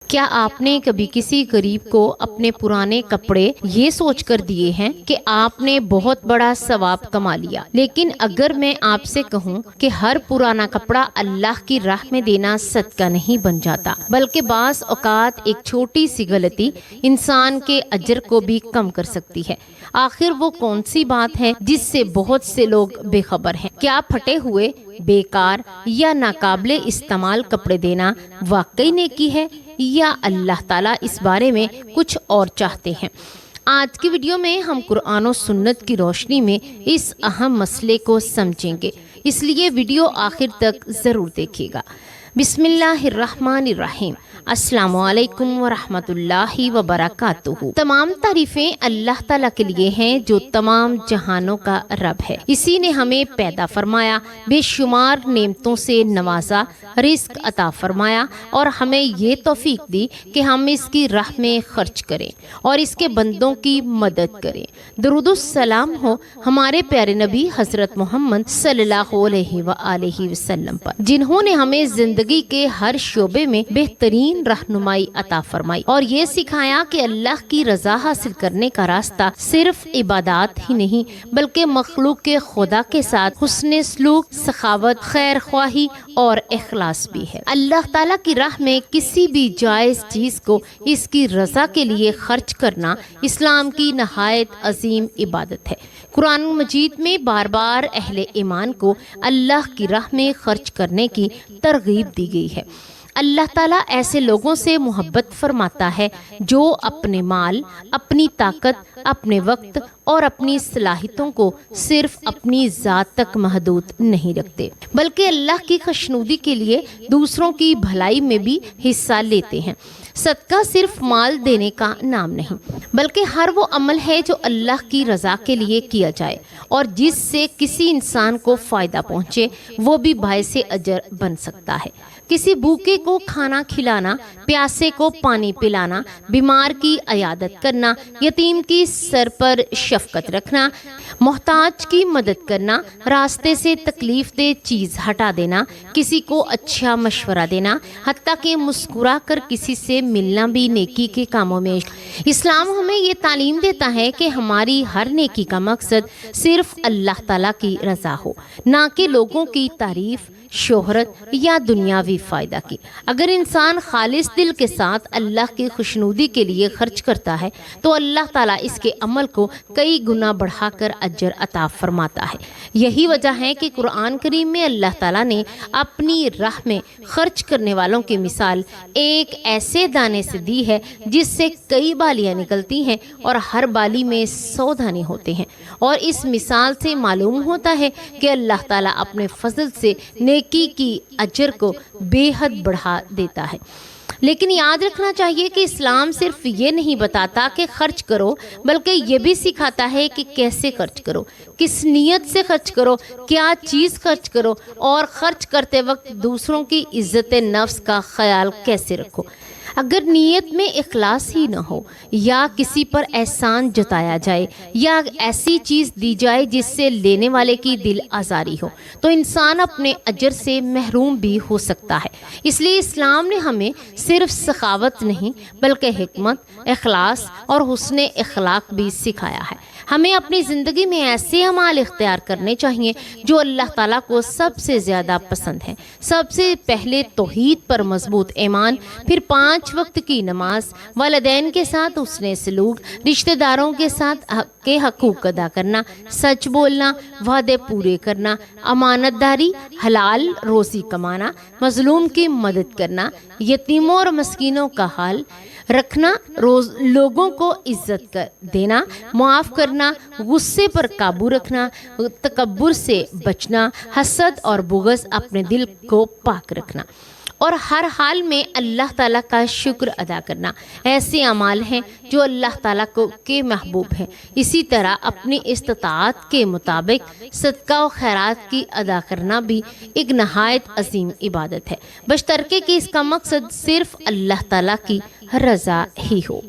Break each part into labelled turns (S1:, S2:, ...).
S1: کیا آپ نے کبھی کسی غریب کو اپنے پرانے کپڑے یہ سوچ کر دیے ہیں کہ آپ نے بہت بڑا ثواب کما لیا؟ لیکن اگر میں آپ سے کہوں کہ ہر پرانا کپڑا اللہ کی راہ میں دینا صدقہ نہیں بن جاتا، بلکہ بعض اوقات ایک چھوٹی سی غلطی انسان کے اجر کو بھی کم کر سکتی ہے۔ آخر وہ کون سی بات ہے جس سے بہت سے لوگ بے خبر ہیں؟ کیا پھٹے ہوئے، بیکار یا ناقابل استعمال کپڑے دینا واقعی نیکی ہے، یا اللہ تعالیٰ اس بارے میں کچھ اور چاہتے ہیں؟ آج کی ویڈیو میں ہم قرآن و سنت کی روشنی میں اس اہم مسئلے کو سمجھیں گے، اس لیے ویڈیو آخر تک ضرور دیکھیے گا۔ بسم اللہ الرحمن الرحیم۔ السلام علیکم ورحمۃ اللہ وبرکاتہ۔ تمام تعریفیں اللہ تعالیٰ کے لیے ہیں جو تمام جہانوں کا رب ہے۔ اسی نے ہمیں پیدا فرمایا، بے شمار نعمتوں سے نوازا، رزق عطا فرمایا اور ہمیں یہ توفیق دی کہ ہم اس کی راہ میں خرچ کریں اور اس کے بندوں کی مدد کریں۔ درود السلام ہو ہمارے پیارے نبی حضرت محمد صلی اللہ علیہ وآلہ وسلم پر، جنہوں نے ہمیں زندگی کے ہر شعبے میں بہترین رہنمائی عطا فرمائی اور یہ سکھایا کہ اللہ کی رضا حاصل کرنے کا راستہ صرف عبادات ہی نہیں بلکہ مخلوق کے خدا کے ساتھ حسن سلوک، سخاوت، خیر خواہی اور اخلاص بھی ہے۔ اللہ تعالیٰ کی راہ میں کسی بھی جائز چیز کو اس کی رضا کے لیے خرچ کرنا اسلام کی نہایت عظیم عبادت ہے۔ قرآن مجید میں بار بار اہل ایمان کو اللہ کی راہ میں خرچ کرنے کی ترغیب دی گئی ہے۔ اللہ تعالیٰ ایسے لوگوں سے محبت فرماتا ہے جو اپنے مال، اپنی طاقت، اپنے وقت اور اپنی صلاحیتوں کو صرف اپنی ذات تک محدود نہیں رکھتے، بلکہ اللہ کی خوشنودی کے لیے دوسروں کی بھلائی میں بھی حصہ لیتے ہیں۔ صدقہ صرف مال دینے کا نام نہیں، بلکہ ہر وہ عمل ہے جو اللہ کی رضا کے لیے کیا جائے اور جس سے کسی انسان کو فائدہ پہنچے، وہ بھی باعث اجر بن سکتا ہے۔ کسی بھوکے کو کھانا کھلانا، پیاسے کو پانی پلانا، بیمار کی عیادت کرنا، یتیم کی سر پر شفقت رکھنا، محتاج کی مدد کرنا، راستے سے تکلیف دہ چیز ہٹا دینا، کسی کو اچھا مشورہ دینا، حتیٰ کہ مسکرا کر کسی سے ملنا بھی نیکی کے کاموں میں۔ اسلام ہمیں یہ تعلیم دیتا ہے کہ ہماری ہر نیکی کا مقصد صرف اللہ تعالیٰ کی رضا ہو، نہ کہ لوگوں کی تعریف، شہرت یا دنیاوی فائدہ کی۔ اگر انسان خالص دل کے ساتھ اللہ کی خوشنودی کے لیے خرچ کرتا ہے تو اللہ تعالیٰ اس کے عمل کو کئی گنا بڑھا کر اجر عطا فرماتا ہے۔ یہی وجہ ہے کہ قرآن کریم میں اللہ تعالیٰ نے اپنی راہ میں خرچ کرنے والوں کی مثال ایک ایسے دانے سے دی ہے جس سے کئی بالیاں نکلتی ہیں اور ہر بالی میں 100 دانے ہوتے ہیں، اور اس مثال سے معلوم ہوتا ہے کہ اللہ تعالیٰ اپنے فضل سے نیکی کی اجر کو بے حد بڑھا دیتا ہے۔ لیکن یاد رکھنا چاہیے کہ اسلام صرف یہ نہیں بتاتا کہ خرچ کرو، بلکہ یہ بھی سکھاتا ہے کہ کیسے خرچ کرو، کس نیت سے خرچ کرو، کیا چیز خرچ کرو، اور خرچ کرتے وقت دوسروں کی عزت نفس کا خیال کیسے رکھو۔ اگر نیت میں اخلاص ہی نہ ہو، یا کسی پر احسان جتایا جائے، یا ایسی چیز دی جائے جس سے لینے والے کی دل آزاری ہو، تو انسان اپنے اجر سے محروم بھی ہو سکتا ہے۔ اس لیے اسلام نے ہمیں صرف سخاوت نہیں بلکہ حکمت، اخلاص اور حسن اخلاق بھی سکھایا ہے۔ ہمیں اپنی زندگی میں ایسے اعمال اختیار کرنے چاہیے جو اللہ تعالیٰ کو سب سے زیادہ پسند ہیں۔ سب سے پہلے توحید پر مضبوط ایمان، پھر 5 وقت کی نماز، والدین کے ساتھ حسن سلوک، رشتہ داروں کے ساتھ کے حقوق ادا کرنا، سچ بولنا، وعدے پورے کرنا، امانت داری، حلال روزی کمانا، مظلوم کی مدد کرنا، یتیموں اور مسکینوں کا حال رکھنا، لوگوں کو عزت دینا، معاف کرنا، غصے پر قابو رکھنا، تکبر سے بچنا، حسد اور بغض اپنے دل کو پاک رکھنا، اور ہر حال میں اللہ تعالیٰ کا شکر ادا کرنا ایسے اعمال ہیں جو اللہ تعالیٰ کے محبوب ہیں۔ اسی طرح اپنی استطاعت کے مطابق صدقہ و خیرات کی ادا کرنا بھی ایک نہایت عظیم عبادت ہے، بشرطیکہ کہ اس کا مقصد صرف اللہ تعالیٰ کی رضا ہی ہو۔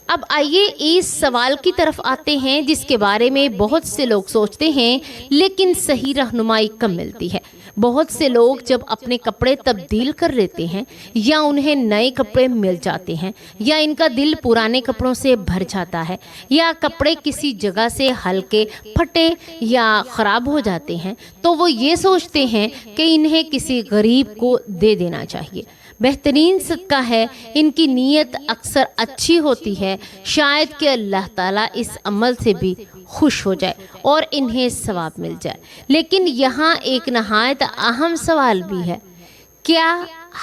S1: اب آئیے اس سوال کی طرف آتے ہیں جس کے بارے میں بہت سے لوگ سوچتے ہیں لیکن صحیح رہنمائی کم ملتی ہے۔ بہت سے لوگ جب اپنے کپڑے تبدیل کر لیتے ہیں یا انہیں نئے کپڑے مل جاتے ہیں یا ان کا دل پرانے کپڑوں سے بھر جاتا ہے یا کپڑے کسی جگہ سے ہلکے پھٹے یا خراب ہو جاتے ہیں تو وہ یہ سوچتے ہیں کہ انہیں کسی غریب کو دے دینا چاہیے۔ بہترین صدقہ ہے، ان کی نیت اکثر اچھی ہوتی ہے، شاید کہ اللہ تعالیٰ اس عمل سے بھی خوش ہو جائے اور انہیں ثواب مل جائے۔ لیکن یہاں ایک نہایت اہم سوال بھی ہے، کیا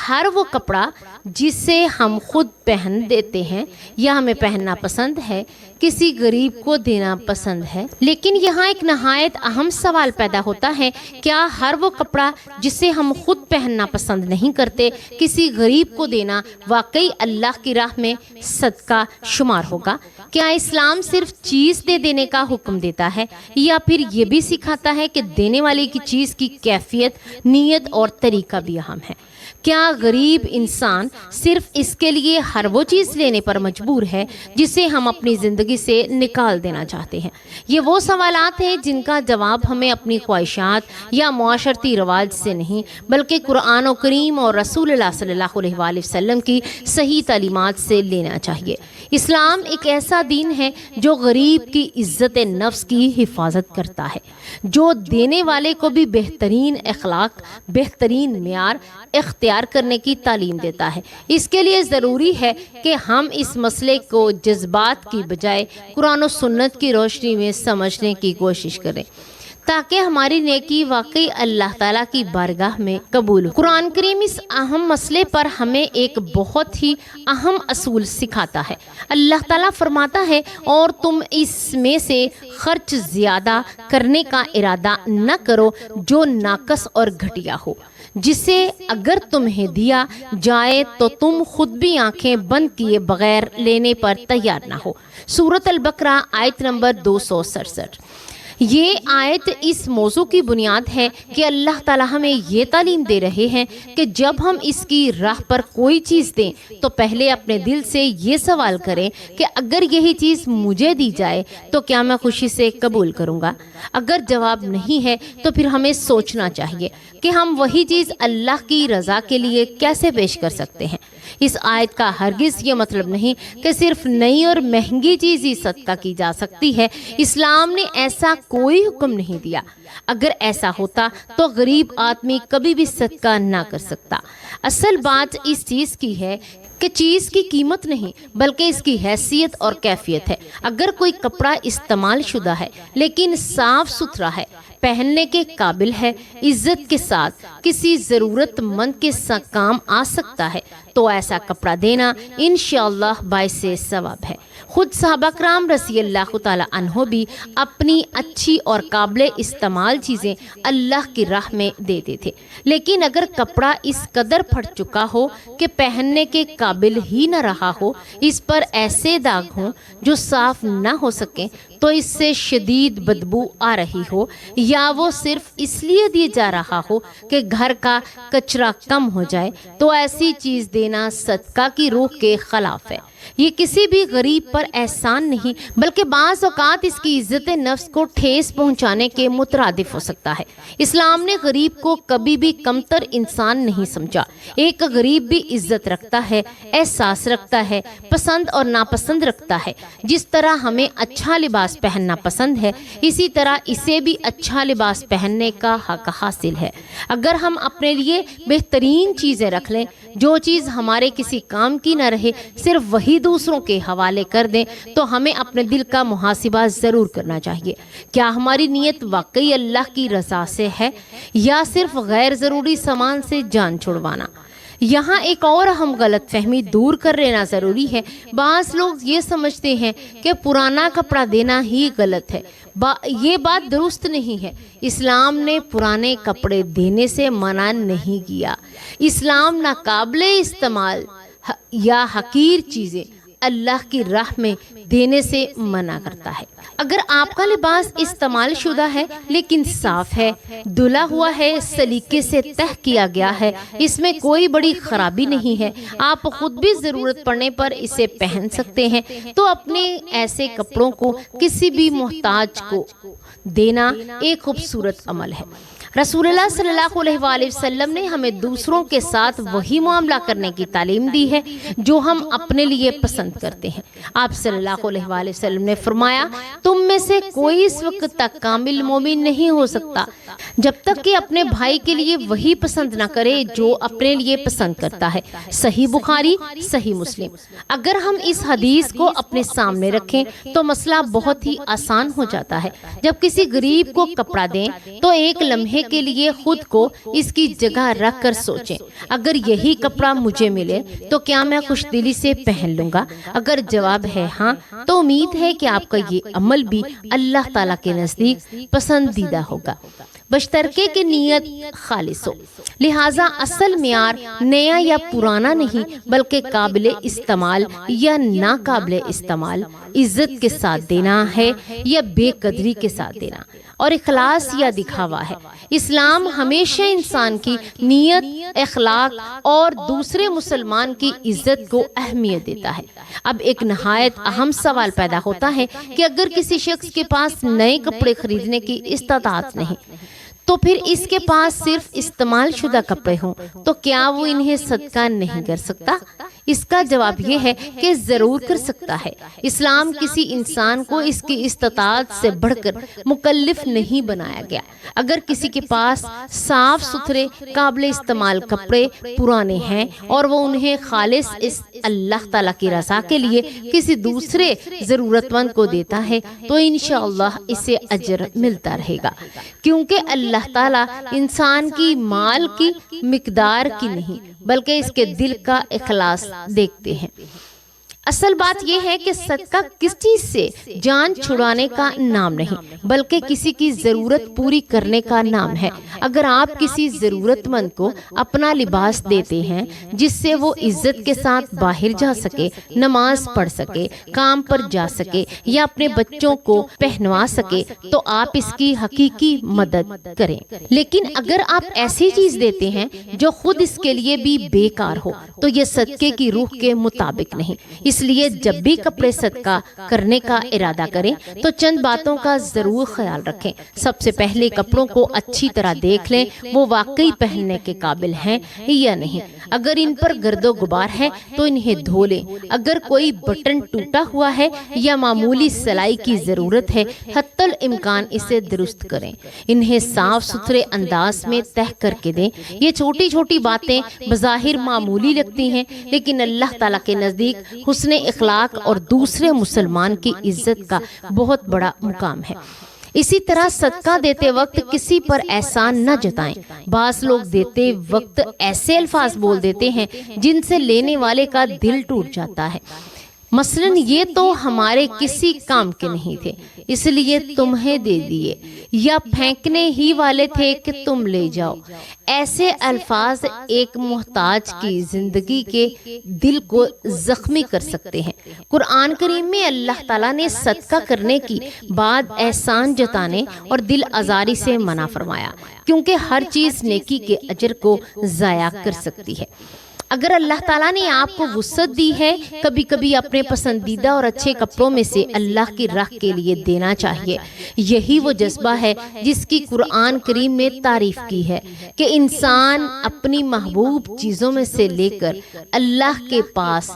S1: ہر وہ کپڑا جسے ہم خود پہن دیتے ہیں یا ہمیں پہننا پسند ہے کسی غریب کو دینا پسند ہے؟ لیکن یہاں ایک نہایت اہم سوال پیدا ہوتا ہے، کیا ہر وہ کپڑا جسے ہم خود پہننا پسند نہیں کرتے کسی غریب کو دینا واقعی اللہ کی راہ میں صدقہ شمار ہوگا؟ کیا اسلام صرف چیز دے دینے کا حکم دیتا ہے یا پھر یہ بھی سکھاتا ہے کہ دینے والے کی چیز کی کیفیت، نیت اور طریقہ بھی اہم ہے؟ کیا غریب انسان صرف اس کے لیے ہر وہ چیز لینے پر مجبور ہے جسے ہم اپنی زندگی سے نکال دینا چاہتے ہیں؟ یہ وہ سوالات ہیں جن کا جواب ہمیں اپنی خواہشات یا معاشرتی رواج سے نہیں بلکہ قرآن و کریم اور رسول اللہ صلی اللہ علیہ وآلہ وسلم کی صحیح تعلیمات سے لینا چاہیے۔ اسلام ایک ایسا دین ہے جو غریب کی عزت نفس کی حفاظت کرتا ہے، جو دینے والے کو بھی بہترین اخلاق، بہترین معیار اختیار کرنے کی تعلیم دیتا ہے۔ اس کے لیے ضروری ہے کہ ہم اس مسئلے کو جذبات کی بجائے قرآن و سنت کی روشنی میں سمجھنے کی کوشش کریں تاکہ ہماری نیکی واقعی اللہ تعالیٰ کی بارگاہ میں قبول ہو۔ قرآن کریم اس اہم مسئلے پر ہمیں ایک بہت ہی اہم اصول سکھاتا ہے۔ اللہ تعالیٰ فرماتا ہے، اور تم اس میں سے خرچ زیادہ کرنے کا ارادہ نہ کرو جو ناقص اور گھٹیا ہو، جسے اگر تمہیں دیا جائے تو تم خود بھی آنکھیں بند کیے بغیر لینے پر تیار نہ ہو۔ سورۃ البقرہ آیت نمبر 267۔ یہ آیت اس موضوع کی بنیاد ہے کہ اللہ تعالیٰ ہمیں یہ تعلیم دے رہے ہیں کہ جب ہم اس کی راہ پر کوئی چیز دیں تو پہلے اپنے دل سے یہ سوال کریں کہ اگر یہی چیز مجھے دی جائے تو کیا میں خوشی سے قبول کروں گا؟ اگر جواب نہیں ہے تو پھر ہمیں سوچنا چاہیے کہ ہم وہی چیز اللہ کی رضا کے لیے کیسے پیش کر سکتے ہیں۔ اس آیت کا ہرگز یہ مطلب نہیں کہ صرف نئی اور مہنگی چیز ہی صدقہ کی جا سکتی ہے۔ اسلام نے ایسا کوئی حکم نہیں دیا۔ اگر ایسا ہوتا تو غریب آدمی کبھی بھی صدقہ نہ کر سکتا۔ اصل بات اس چیز کی ہے کہ چیز کی قیمت نہیں بلکہ اس کی حیثیت اور کیفیت ہے۔ اگر کوئی کپڑا استعمال شدہ ہے لیکن صاف ستھرا ہے، پہننے کے قابل ہے، عزت کے ساتھ کسی ضرورت مند کے کام آ سکتا ہے تو ایسا کپڑا دینا انشاءاللہ باعث ثواب ہے۔ خود صحابہ کرام رضی اللہ تعالی عنہ بھی اپنی اچھی اور قابل استعمال چیزیں اللہ کی راہ میں دیتے تھے، لیکن اگر کپڑا اس قدر پھٹ چکا ہو کہ پہننے کے قابل ہی نہ رہا ہو، اس پر ایسے داغ ہوں جو صاف نہ ہو سکیں، تو اس سے شدید بدبو آ رہی ہو، یا وہ صرف اس لیے دیا جا رہا ہو کہ گھر کا کچرا کم ہو جائے، تو ایسی چیز دینا صدقہ کی روح کے خلاف ہے۔ یہ کسی بھی غریب پر احسان نہیں بلکہ بعض اوقات اس کی عزت نفس کو ٹھیس پہنچانے کے مترادف ہو سکتا ہے۔ اسلام نے غریب کو کبھی بھی کمتر انسان نہیں سمجھا۔ ایک غریب بھی عزت رکھتا ہے، احساس رکھتا ہے، پسند اور ناپسند رکھتا ہے۔ جس طرح ہمیں اچھا لباس پہننا پسند ہے، اسی طرح اسے بھی اچھا لباس پہننے کا حق حاصل ہے۔ اگر ہم اپنے لیے بہترین چیزیں رکھ لیں، جو چیز ہمارے کسی کام کی نہ رہے، صرف وہی دوسروں کے حوالے کر دیں، تو ہمیں اپنے دل کا محاسبہ ضرور کرنا چاہیے۔ کیا ہماری نیت واقعی اللہ کی رضا سے ہے یا صرف غیر ضروری سامان سے جان چھڑوانا؟ یہاں ایک اور اہم غلط فہمی دور کر لینا ضروری ہے۔ بعض لوگ یہ سمجھتے ہیں کہ پرانا کپڑا دینا ہی غلط ہے۔ یہ بات درست نہیں ہے۔ اسلام نے پرانے کپڑے دینے سے منع نہیں کیا۔ اسلام ناقابل استعمال یا حقیر چیزیں اللہ کی راہ میں دینے سے منع کرتا ہے۔ اگر آپ کا لباس استعمال شدہ ہے لیکن صاف ہے، دھلا ہوا ہے، سلیقے سے تہہ کیا گیا ہے، اس میں کوئی بڑی خرابی نہیں ہے، آپ خود بھی ضرورت پڑنے پر اسے پہن سکتے ہیں، تو اپنے ایسے کپڑوں کو کسی بھی محتاج کو دینا ایک خوبصورت عمل ہے۔ رسول اللہ صلی اللہ علیہ وآلہ وسلم نے ہمیں دوسروں کے ساتھ وہی معاملہ کرنے کی تعلیم دی ہے جو ہم اپنے لیے پسند کرتے ہیں۔ آپ صلی اللہ علیہ وآلہ وسلم نے فرمایا، تم میں سے کوئی اس وقت تک کامل مومن نہیں ہو سکتا جب تک کہ اپنے بھائی کے لیے وہی پسند نہ کرے جو اپنے لیے پسند کرتا ہے۔ صحیح بخاری، صحیح مسلم۔ اگر ہم اس حدیث کو اپنے سامنے رکھیں تو مسئلہ بہت ہی آسان ہو جاتا ہے۔ جب کسی غریب کو کپڑا دیں تو ایک لمحے کے لیے خود کو اس کی جگہ رکھ کر سوچیں، اگر یہی کپڑا مجھے ملے تو کیا میں خوش دلی سے پہن لوں گا؟ اگر جواب ہے ہاں تو امید ہے کہ آپ کا یہ عمل بھی اللہ تعالیٰ کے نزدیک پسندیدہ ہوگا، بشترکے کہ نیت خالص ہو۔ لہٰذا اصل معیار نیا یا پرانا نہیں بلکہ قابل استعمال یا ناقابل استعمال، عزت کے ساتھ دینا ہے یا بے قدری کے ساتھ دینا، اور اخلاص یا دکھاوا ہے۔ اسلام ہمیشہ انسان کی نیت، اخلاق اور دوسرے مسلمان کی عزت کو اہمیت دیتا ہے۔ اب ایک نہایت اہم سوال پیدا ہوتا ہے کہ اگر کسی شخص کے پاس نئے کپڑے خریدنے کی استطاعت نہیں تو پھر اس کے پاس صرف استعمال شدہ کپڑے ہوں تو کیا وہ انہیں صدقہ نہیں کر سکتا؟ اس کا جواب یہ ہے کہ ضرور کر سکتا ہے۔ اسلام کسی انسان کو اس کی استطاعت سے بڑھ کر مکلف نہیں بنایا گیا۔ اگر کسی کے پاس صاف ستھرے قابل استعمال کپڑے پرانے ہیں اور وہ انہیں خالص اس اللہ تعالیٰ کی رضا کے لیے کسی دوسرے ضرورت مند کو دیتا ہے تو انشاءاللہ اسے اجر ملتا رہے گا، کیونکہ اللہ تعالیٰ انسان کی مال کی مقدار کی نہیں بلکہ اس کے دل کا اخلاص دیکھتے ہیں۔ اصل بات یہ ہے کہ صدقہ کس چیز سے جان چھڑانے کا نام نہیں بلکہ کسی کی ضرورت پوری کرنے کا نام ہے۔ اگر آپ کسی ضرورت مند کو اپنا لباس دیتے ہیں جس سے وہ عزت کے ساتھ باہر جا سکے، نماز پڑھ سکے، کام پر جا سکے یا اپنے بچوں کو پہنوا سکے تو آپ اس کی حقیقی مدد کریں۔ لیکن اگر آپ ایسی چیز دیتے ہیں جو خود اس کے لیے بھی بیکار ہو تو یہ صدقے کی روح کے مطابق نہیں۔ اس لیے جب بھی کپڑے صدقہ کرنے کا ارادہ کریں تو چند باتوں کا ضرور خیال رکھیں۔ سب سے پہلے کپڑوں کو اچھی طرح دیکھ لیں وہ واقعی پہننے کے قابل ہیں یا نہیں۔ اگر ان پر گرد و غبار ہے تو انہیں دھو لیں۔ اگر کوئی بٹن ٹوٹا ہوا ہے یا معمولی سلائی کی ضرورت ہے حتی الامکان اسے درست کریں۔ انہیں صاف ستھرے انداز میں تہہ کر کے دیں۔ یہ چھوٹی چھوٹی باتیں بظاہر معمولی لگتی ہیں لیکن اللہ تعالیٰ کے نزدیک حسن اخلاق اور دوسرے مسلمان کی عزت کا بہت بڑا مقام ہے۔ اسی طرح صدقہ دیتے وقت کسی پر احسان نہ جتائیں۔ بعض لوگ دیتے وقت ایسے الفاظ بول دیتے ہیں جن سے لینے والے کا دل ٹوٹ جاتا ہے، مثلاً یہ تو ہمارے کسی کام کے نہیں تھے اس لیے تمہیں دے دیے، یا پھینکنے ہی والے تھے کہ تم لے جاؤ۔ ایسے الفاظ ایک محتاج کی زندگی کے دل کو زخمی کر سکتے ہیں۔ قرآن کریم میں اللہ تعالیٰ نے صدقہ کرنے کی بعد احسان جتانے اور دل آزاری سے منع فرمایا، کیونکہ ہر چیز نیکی کے اجر کو ضائع کر سکتی ہے۔ اگر اللہ تعالیٰ نے آپ کو وسعت دی ہے کبھی کبھی اپنے پسندیدہ اور اچھے کپڑوں میں سے اللہ کی راہ کے لیے دینا چاہیے۔ یہی وہ جذبہ ہے جس کی قرآن کریم میں تعریف کی ہے کہ انسان اپنی محبوب چیزوں میں سے لے کر اللہ کے پاس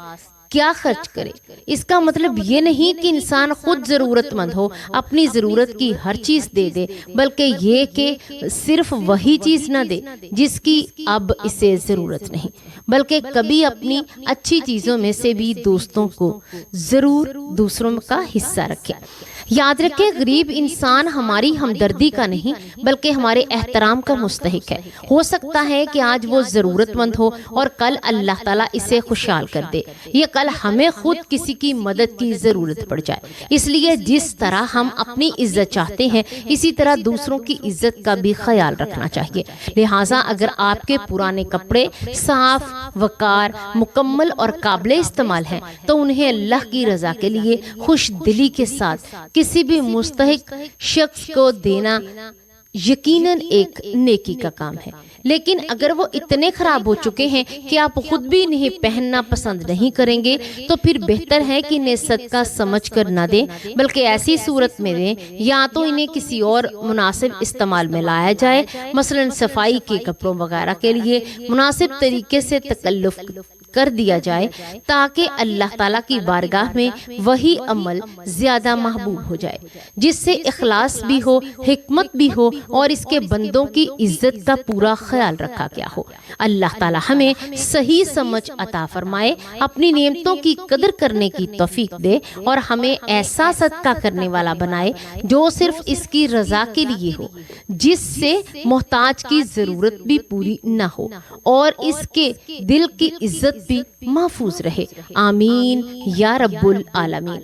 S1: کیا خرچ کرے۔ اس کا مطلب یہ نہیں کہ انسان خود ضرورت مند ہو، اپنی ضرورت کی ہر چیز دے دے، بلکہ یہ کہ صرف وہی چیز نہ دے جس کی اب اسے ضرورت نہیں، بلکہ کبھی اپنی اچھی چیزوں میں سے بھی دوستوں کو ضرور دوسروں کا حصہ رکھے۔ یاد رکھیں غریب انسان ہماری ہمدردی کا نہیں بلکہ ہمارے احترام کا مستحق ہے۔ ہو سکتا ہے کہ آج وہ ضرورت مند ہو اور کل اللہ تعالیٰ اسے خوشحال کر دے، یا کل ہمیں خود کسی کی مدد کی ضرورت پڑ جائے۔ اس لیے جس طرح ہم اپنی عزت چاہتے ہیں اسی طرح دوسروں کی عزت کا بھی خیال رکھنا چاہیے۔ لہٰذا اگر آپ کے پرانے کپڑے صاف، وقار، مکمل اور قابل استعمال ہیں تو انہیں اللہ کی رضا کے لیے خوش دلی کے ساتھ کسی بھی مستحق شخص کو دینا یقیناً ایک نیکی کا کام ہے۔ لیکن اگر وہ اتنے خراب ہو چکے ہیں کہ آپ خود بھی انہیں پہننا پسند نہیں کریں گے تو پھر بہتر ہے کہ انہیں صدقہ سمجھ کر نہ دیں، بلکہ ایسی صورت میں دیں یا تو انہیں کسی اور مناسب استعمال میں لایا جائے، مثلا صفائی کے کپڑوں وغیرہ کے لیے مناسب طریقے سے تکلف کر دیا جائے تاکہ اللہ تعالیٰ کی بارگاہ میں وہی عمل زیادہ محبوب ہو جائے جس سے اخلاص بھی ہو، حکمت بھی ہو اور اس کے بندوں کی عزت کا پورا خیال رکھا گیا ہو۔ اللہ تعالیٰ ہمیں صحیح سمجھ عطا فرمائے، اپنی نعمتوں کی قدر کرنے کی توفیق دے اور ہمیں ایسا صدقہ کرنے والا بنائے جو صرف اس کی رضا کے لیے ہو، جس سے محتاج کی ضرورت بھی پوری نہ ہو اور اس کے دل کی عزت بھی محفوظ رہے۔ آمین یا رب العالمین۔